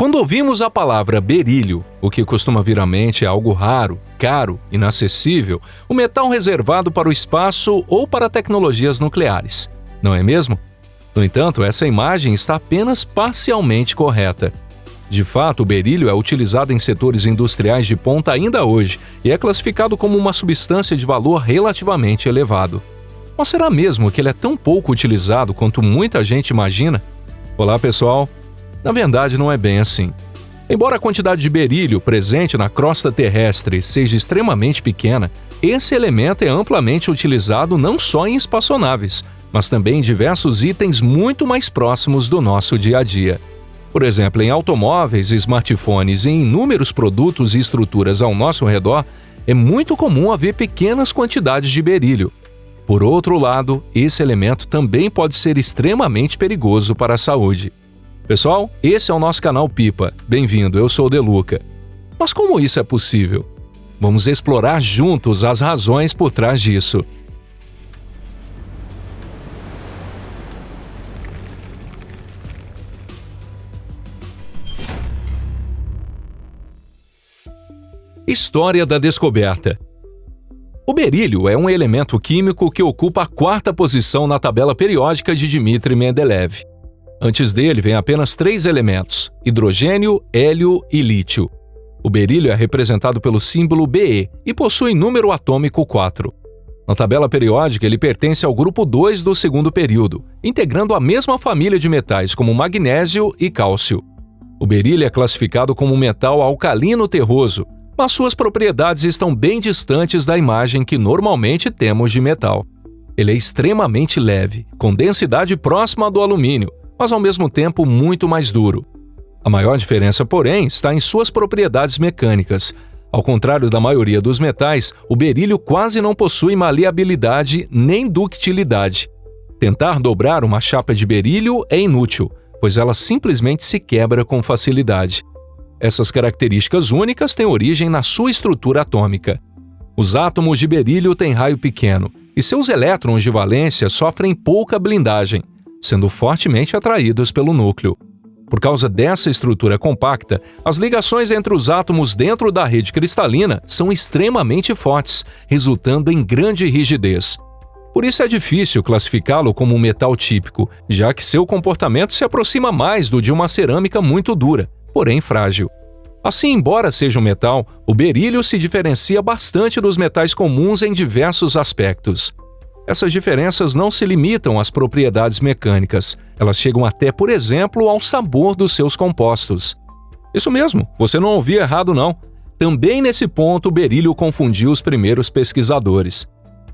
Quando ouvimos a palavra berílio, o que costuma vir à mente é algo raro, caro, inacessível, um metal reservado para o espaço ou para tecnologias nucleares. Não é mesmo? No entanto, essa imagem está apenas parcialmente correta. De fato, o berílio é utilizado em setores industriais de ponta ainda hoje e é classificado como uma substância de valor relativamente elevado. Mas será mesmo que ele é tão pouco utilizado quanto muita gente imagina? Olá, pessoal! Na verdade, não é bem assim. Embora a quantidade de berílio presente na crosta terrestre seja extremamente pequena, esse elemento é amplamente utilizado não só em espaçonaves, mas também em diversos itens muito mais próximos do nosso dia a dia. Por exemplo, em automóveis, smartphones e em inúmeros produtos e estruturas ao nosso redor, é muito comum haver pequenas quantidades de berílio. Por outro lado, esse elemento também pode ser extremamente perigoso para a saúde. Pessoal, esse é o nosso canal Pipa. Bem-vindo, eu sou o Deluca. Mas como isso é possível? Vamos explorar juntos as razões por trás disso. História da descoberta. O berílio é um elemento químico que ocupa a 4ª posição na tabela periódica de Dmitry Mendeleev. Antes dele vem apenas 3 elementos: hidrogênio, hélio e lítio. O berílio é representado pelo símbolo Be e possui número atômico 4. Na tabela periódica, ele pertence ao grupo 2 do 2º período, integrando a mesma família de metais como magnésio e cálcio. O berílio é classificado como um metal alcalino terroso, mas suas propriedades estão bem distantes da imagem que normalmente temos de metal. Ele é extremamente leve, com densidade próxima do alumínio, mas ao mesmo tempo muito mais duro. A maior diferença, porém, está em suas propriedades mecânicas. Ao contrário da maioria dos metais, o berílio quase não possui maleabilidade nem ductilidade. Tentar dobrar uma chapa de berílio é inútil, pois ela simplesmente se quebra com facilidade. Essas características únicas têm origem na sua estrutura atômica. Os átomos de berílio têm raio pequeno, e seus elétrons de valência sofrem pouca blindagem, sendo fortemente atraídos pelo núcleo. Por causa dessa estrutura compacta, as ligações entre os átomos dentro da rede cristalina são extremamente fortes, resultando em grande rigidez. Por isso é difícil classificá-lo como um metal típico, já que seu comportamento se aproxima mais do de uma cerâmica muito dura, porém frágil. Assim, embora seja um metal, o berílio se diferencia bastante dos metais comuns em diversos aspectos. Essas diferenças não se limitam às propriedades mecânicas, elas chegam até, por exemplo, ao sabor dos seus compostos. Isso mesmo, você não ouviu errado não. Também nesse ponto o berílio confundiu os primeiros pesquisadores.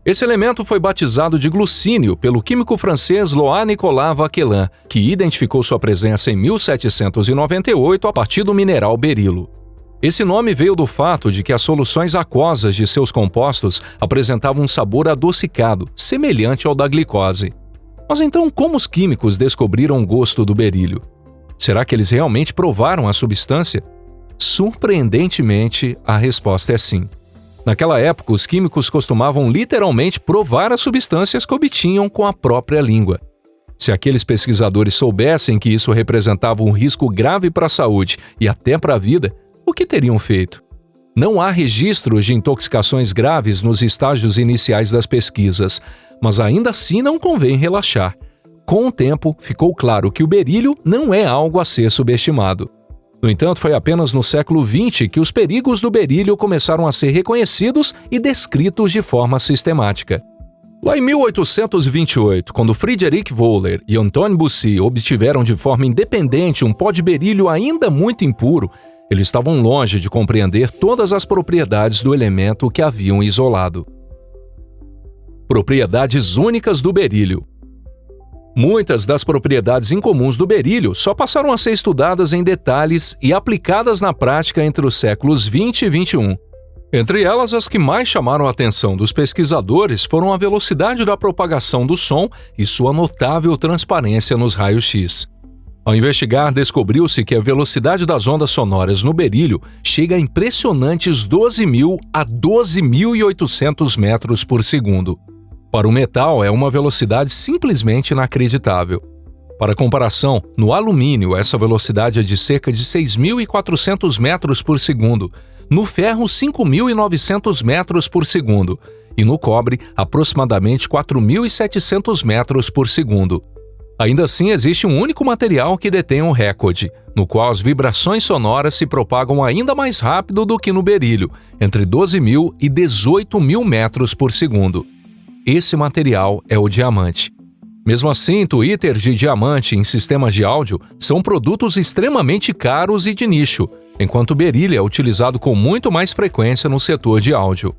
Esse elemento foi batizado de glucínio pelo químico francês Louis-Nicolas Vauquelin, que identificou sua presença em 1798 a partir do mineral berilo. Esse nome veio do fato de que as soluções aquosas de seus compostos apresentavam um sabor adocicado, semelhante ao da glicose. Mas então, como os químicos descobriram o gosto do berílio? Será que eles realmente provaram a substância? Surpreendentemente, a resposta é sim. Naquela época, os químicos costumavam literalmente provar as substâncias que obtinham com a própria língua. Se aqueles pesquisadores soubessem que isso representava um risco grave para a saúde e até para a vida, o que teriam feito? Não há registros de intoxicações graves nos estágios iniciais das pesquisas, mas ainda assim não convém relaxar. Com o tempo, ficou claro que o berílio não é algo a ser subestimado. No entanto, foi apenas no século XX que os perigos do berílio começaram a ser reconhecidos e descritos de forma sistemática. Lá em 1828, quando Friedrich Wöhler e Antoine Bussy obtiveram de forma independente um pó de berílio ainda muito impuro, eles estavam longe de compreender todas as propriedades do elemento que haviam isolado. Propriedades únicas do berílio. Muitas das propriedades incomuns do berílio só passaram a ser estudadas em detalhes e aplicadas na prática entre os séculos 20 e 21. Entre elas, as que mais chamaram a atenção dos pesquisadores foram a velocidade da propagação do som e sua notável transparência nos raios-X. Ao investigar, descobriu-se que a velocidade das ondas sonoras no berílio chega a impressionantes 12.000 a 12.800 metros por segundo. Para o metal, é uma velocidade simplesmente inacreditável. Para comparação, no alumínio essa velocidade é de cerca de 6.400 metros por segundo, no ferro 5.900 metros por segundo e no cobre aproximadamente 4.700 metros por segundo. Ainda assim, existe um único material que detém o recorde, no qual as vibrações sonoras se propagam ainda mais rápido do que no berílio, entre 12.000 e 18.000 metros por segundo. Esse material é o diamante. Mesmo assim, tweeters de diamante em sistemas de áudio são produtos extremamente caros e de nicho, enquanto o berílio é utilizado com muito mais frequência no setor de áudio.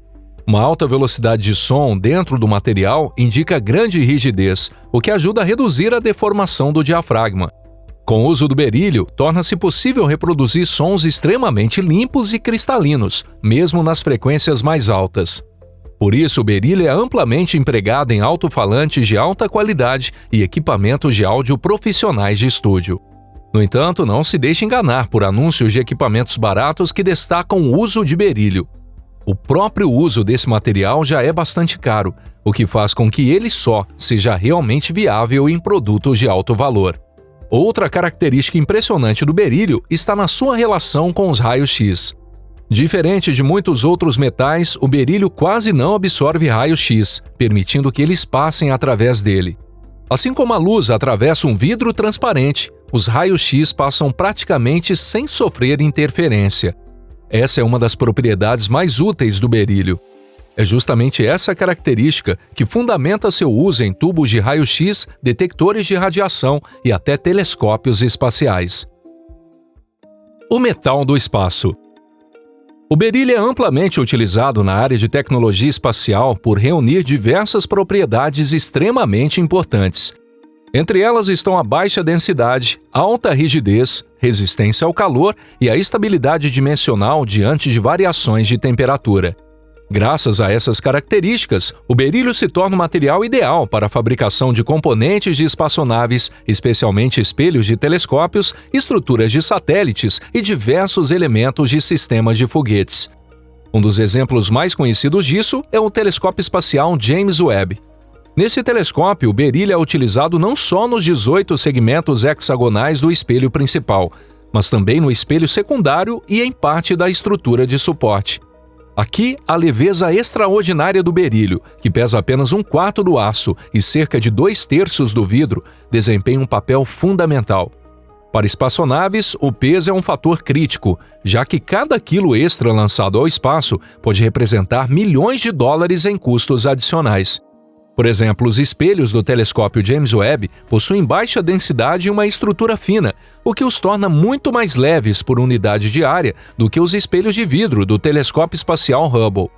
Uma alta velocidade de som dentro do material indica grande rigidez, o que ajuda a reduzir a deformação do diafragma. Com o uso do berílio, torna-se possível reproduzir sons extremamente limpos e cristalinos, mesmo nas frequências mais altas. Por isso, o berílio é amplamente empregado em alto-falantes de alta qualidade e equipamentos de áudio profissionais de estúdio. No entanto, não se deixe enganar por anúncios de equipamentos baratos que destacam o uso de berílio. O próprio uso desse material já é bastante caro, o que faz com que ele só seja realmente viável em produtos de alto valor. Outra característica impressionante do berílio está na sua relação com os raios-x. Diferente de muitos outros metais, o berílio quase não absorve raios-x, permitindo que eles passem através dele. Assim como a luz atravessa um vidro transparente, os raios-x passam praticamente sem sofrer interferência. Essa é uma das propriedades mais úteis do berílio. É justamente essa característica que fundamenta seu uso em tubos de raio-x, detectores de radiação e até telescópios espaciais. O metal do espaço. O berílio é amplamente utilizado na área de tecnologia espacial por reunir diversas propriedades extremamente importantes. Entre elas estão a baixa densidade, alta rigidez, resistência ao calor e a estabilidade dimensional diante de variações de temperatura. Graças a essas características, o berílio se torna o material ideal para a fabricação de componentes de espaçonaves, especialmente espelhos de telescópios, estruturas de satélites e diversos elementos de sistemas de foguetes. Um dos exemplos mais conhecidos disso é o telescópio espacial James Webb. Nesse telescópio, o berílio é utilizado não só nos 18 segmentos hexagonais do espelho principal, mas também no espelho secundário e em parte da estrutura de suporte. Aqui, a leveza extraordinária do berílio, que pesa apenas 1/4 do aço e cerca de 2/3 do vidro, desempenha um papel fundamental. Para espaçonaves, o peso é um fator crítico, já que cada quilo extra lançado ao espaço pode representar milhões de dólares em custos adicionais. Por exemplo, os espelhos do telescópio James Webb possuem baixa densidade e uma estrutura fina, o que os torna muito mais leves por unidade de área do que os espelhos de vidro do telescópio espacial Hubble.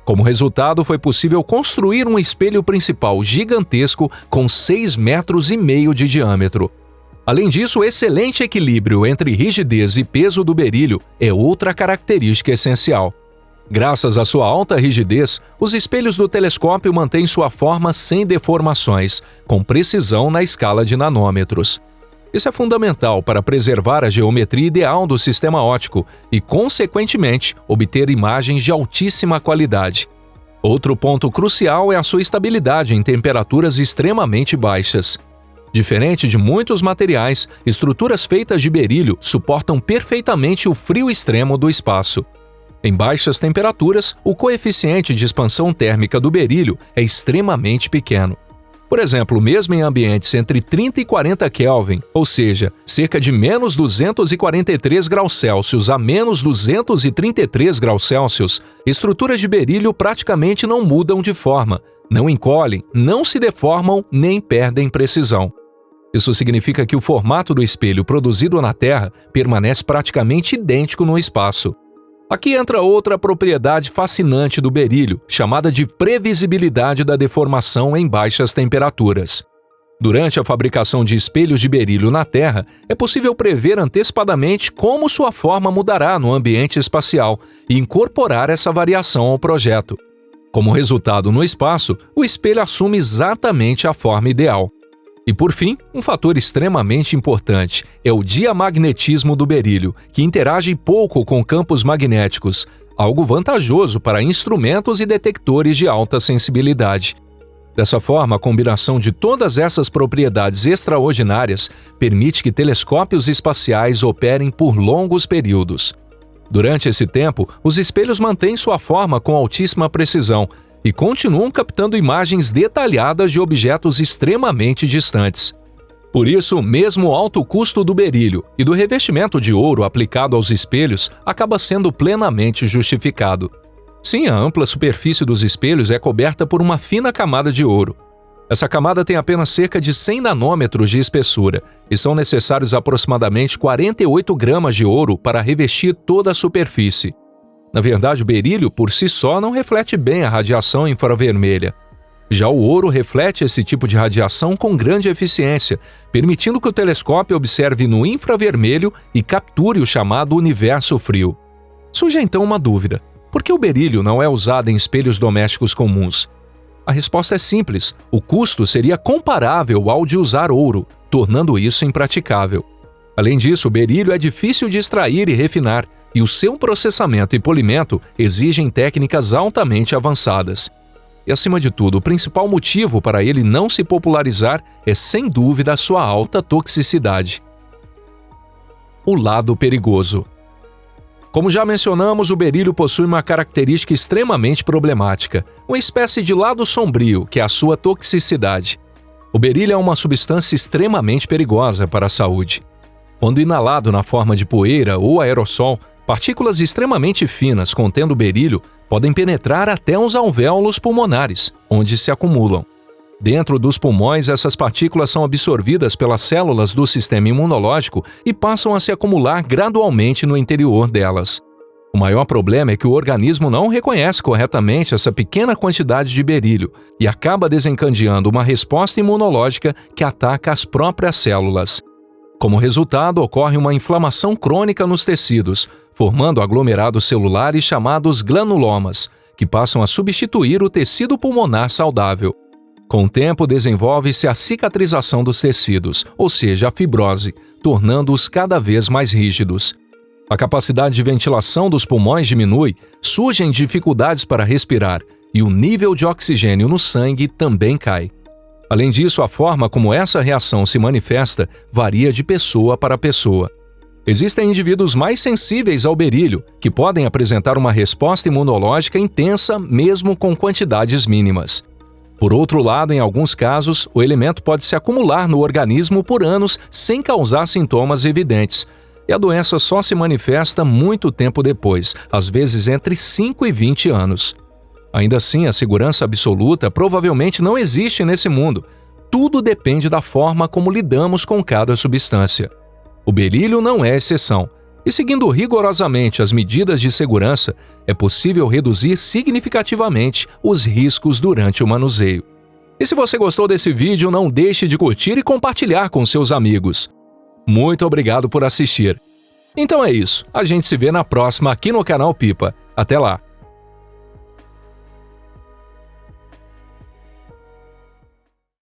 Como resultado, foi possível construir um espelho principal gigantesco com 6,5 metros de diâmetro. Além disso, o excelente equilíbrio entre rigidez e peso do berílio é outra característica essencial. Graças à sua alta rigidez, os espelhos do telescópio mantêm sua forma sem deformações, com precisão na escala de nanômetros. Isso é fundamental para preservar a geometria ideal do sistema óptico e, consequentemente, obter imagens de altíssima qualidade. Outro ponto crucial é a sua estabilidade em temperaturas extremamente baixas. Diferente de muitos materiais, estruturas feitas de berílio suportam perfeitamente o frio extremo do espaço. Em baixas temperaturas, o coeficiente de expansão térmica do berílio é extremamente pequeno. Por exemplo, mesmo em ambientes entre 30 e 40 Kelvin, ou seja, cerca de menos 243 graus Celsius a menos 233 graus Celsius, estruturas de berílio praticamente não mudam de forma, não encolhem, não se deformam nem perdem precisão. Isso significa que o formato do espelho produzido na Terra permanece praticamente idêntico no espaço. Aqui entra outra propriedade fascinante do berílio, chamada de previsibilidade da deformação em baixas temperaturas. Durante a fabricação de espelhos de berílio na Terra, é possível prever antecipadamente como sua forma mudará no ambiente espacial e incorporar essa variação ao projeto. Como resultado, no espaço, o espelho assume exatamente a forma ideal. E por fim, um fator extremamente importante é o diamagnetismo do berílio, que interage pouco com campos magnéticos, algo vantajoso para instrumentos e detectores de alta sensibilidade. Dessa forma, a combinação de todas essas propriedades extraordinárias permite que telescópios espaciais operem por longos períodos. Durante esse tempo, os espelhos mantêm sua forma com altíssima precisão e continuam captando imagens detalhadas de objetos extremamente distantes. Por isso, mesmo o alto custo do berílio e do revestimento de ouro aplicado aos espelhos acaba sendo plenamente justificado. Sim, a ampla superfície dos espelhos é coberta por uma fina camada de ouro. Essa camada tem apenas cerca de 100 nanômetros de espessura e são necessários aproximadamente 48 gramas de ouro para revestir toda a superfície. Na verdade, o berílio por si só não reflete bem a radiação infravermelha. Já o ouro reflete esse tipo de radiação com grande eficiência, permitindo que o telescópio observe no infravermelho e capture o chamado universo frio. Surge então uma dúvida: por que o berílio não é usado em espelhos domésticos comuns? A resposta é simples: o custo seria comparável ao de usar ouro, tornando isso impraticável. Além disso, o berílio é difícil de extrair e refinar, e o seu processamento e polimento exigem técnicas altamente avançadas. E, acima de tudo, o principal motivo para ele não se popularizar é, sem dúvida, a sua alta toxicidade. O lado perigoso. Como já mencionamos, o berílio possui uma característica extremamente problemática, uma espécie de lado sombrio, que é a sua toxicidade. O berílio é uma substância extremamente perigosa para a saúde. Quando inalado na forma de poeira ou aerossol, partículas extremamente finas contendo berílio podem penetrar até os alvéolos pulmonares, onde se acumulam. Dentro dos pulmões, essas partículas são absorvidas pelas células do sistema imunológico e passam a se acumular gradualmente no interior delas. O maior problema é que o organismo não reconhece corretamente essa pequena quantidade de berílio e acaba desencadeando uma resposta imunológica que ataca as próprias células. Como resultado, ocorre uma inflamação crônica nos tecidos, formando aglomerados celulares chamados granulomas, que passam a substituir o tecido pulmonar saudável. Com o tempo, desenvolve-se a cicatrização dos tecidos, ou seja, a fibrose, tornando-os cada vez mais rígidos. A capacidade de ventilação dos pulmões diminui, surgem dificuldades para respirar e o nível de oxigênio no sangue também cai. Além disso, a forma como essa reação se manifesta varia de pessoa para pessoa. Existem indivíduos mais sensíveis ao berílio, que podem apresentar uma resposta imunológica intensa mesmo com quantidades mínimas. Por outro lado, em alguns casos, o elemento pode se acumular no organismo por anos sem causar sintomas evidentes, e a doença só se manifesta muito tempo depois, às vezes entre 5 e 20 anos. Ainda assim, a segurança absoluta provavelmente não existe nesse mundo. Tudo depende da forma como lidamos com cada substância. O berílio não é exceção, e seguindo rigorosamente as medidas de segurança, é possível reduzir significativamente os riscos durante o manuseio. E se você gostou desse vídeo, não deixe de curtir e compartilhar com seus amigos. Muito obrigado por assistir. Então é isso, a gente se vê na próxima aqui no canal Pipa. Até lá!